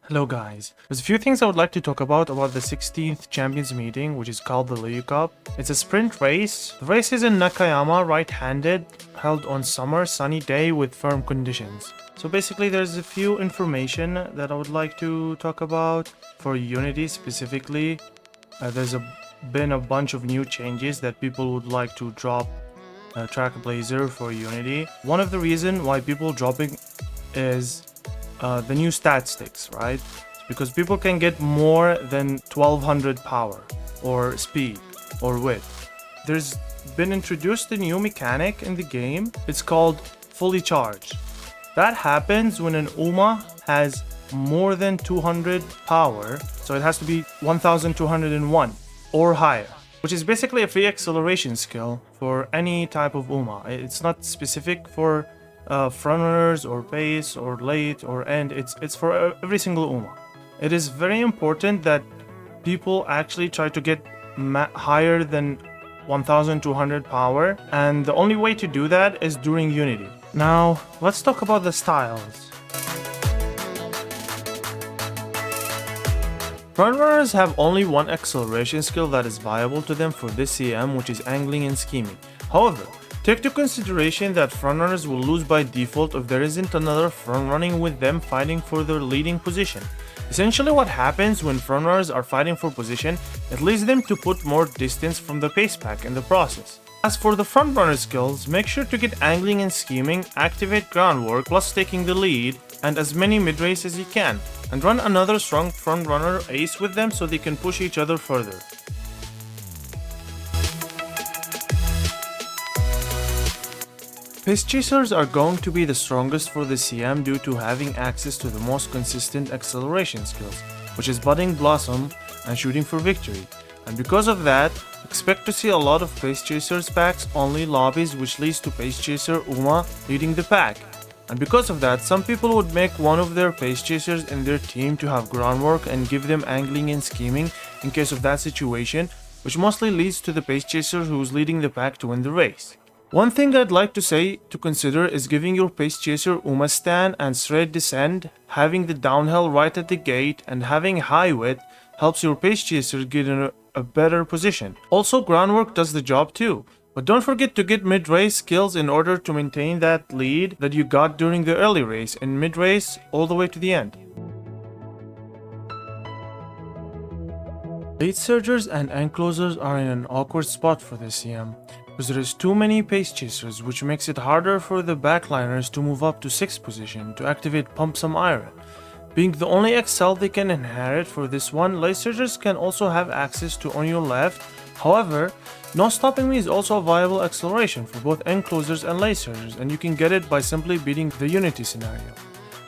Hello guys, there's a few things I would like to talk about the 16th Champions meeting, which is called the League Cup. It's a sprint race. The race is in Nakayama, right-handed, held on summer sunny day with firm conditions. So basically there's a few information that I would like to talk about for Unity specifically. Been a bunch of new changes that people would like to drop Trackblazer for Unity. One of the reasons why people dropping is the new stat sticks, right? Because people can get more than 1200 power or speed or width. There's been introduced a new mechanic in the game. It's called fully charged. That happens when an UMA has more than 200 power, so it has to be 1201 or higher, which is basically a free acceleration skill for any type of UMA. It's not specific for frontrunners or base or late or end. It's for every single UMA. It is very important that people actually try to get higher than 1200 power, and the only way to do that is during Unity. Now let's talk about the styles. Frontrunners have only one acceleration skill that is viable to them for this CM, which is angling and scheming. However, take into consideration that frontrunners will lose by default if there isn't another front running with them fighting for their leading position. Essentially what happens when frontrunners are fighting for position, it leads them to put more distance from the pace pack in the process. As for the frontrunner skills, make sure to get angling and scheming, activate groundwork plus taking the lead, and as many mid-race as you can, and run another strong frontrunner ace with them so they can push each other further. Pace Chasers are going to be the strongest for the CM due to having access to the most consistent acceleration skills, which is Budding Blossom and Shooting for Victory. And because of that, expect to see a lot of Pace Chasers packs only lobbies, which leads to Pace Chaser UMA leading the pack. And because of that, some people would make one of their Pace Chasers in their team to have groundwork and give them angling and scheming in case of that situation, which mostly leads to the Pace Chaser who's leading the pack to win the race. One thing I'd like to say to consider is giving your Pace Chaser UMA stand and straight descend. Having the downhill right at the gate and having high width helps your Pace Chaser get in a better position. Also, groundwork does the job too. But don't forget to get mid-race skills in order to maintain that lead that you got during the early race and mid-race all the way to the end. Late surgers and enclosers are in an awkward spot for this CM, because there is too many Pace Chasers, which makes it harder for the backliners to move up to 6th position to activate Pump Some Iron. Being the only XL they can inherit for this one, Late surgers can also have access to on your left. However, No Stopping Me is also a viable acceleration for both enclosers and Late surgers, and you can get it by simply beating the Unity scenario.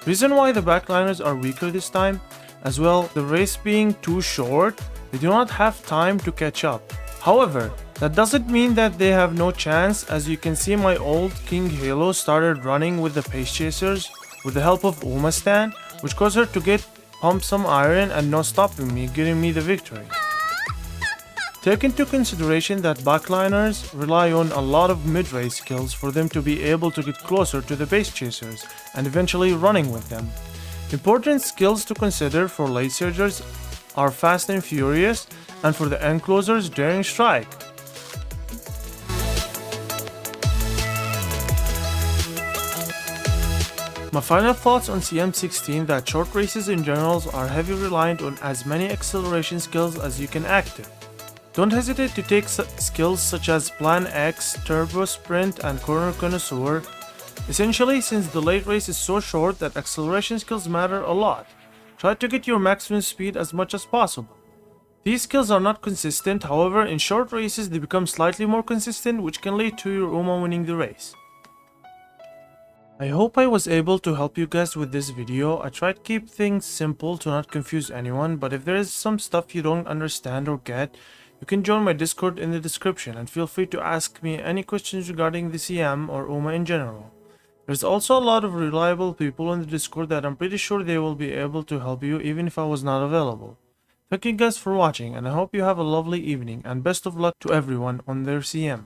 Reason why the backliners are weaker this time, as well, the race being too short, they do not have time to catch up. However, that doesn't mean that they have no chance. As you can see, my old King Halo started running with the Pace Chasers with the help of UMA stand, which caused her to get Pump Some Iron and No Stopping Me, getting me the victory. Take into consideration that backliners rely on a lot of mid-race skills for them to be able to get closer to the Pace Chasers and eventually running with them. Important skills to consider for Late surgers are Fast and Furious, and for the enclosers, Daring Strike. My final thoughts on CM16 that short races in general are heavily reliant on as many acceleration skills as you can active. Don't hesitate to take skills such as Plan X, Turbo Sprint, and Corner Connoisseur. Essentially, since the late race is so short that acceleration skills matter a lot, try to get your maximum speed as much as possible. These skills are not consistent, however, in short races they become slightly more consistent, which can lead to your UMA winning the race. I hope I was able to help you guys with this video. I tried to keep things simple to not confuse anyone, but if there is some stuff you don't understand or get, you can join my Discord in the description and feel free to ask me any questions regarding the CM or UMA in general. There's also a lot of reliable people in the Discord that I'm pretty sure they will be able to help you even if I was not available. Thank you guys for watching, and I hope you have a lovely evening, and best of luck to everyone on their CM.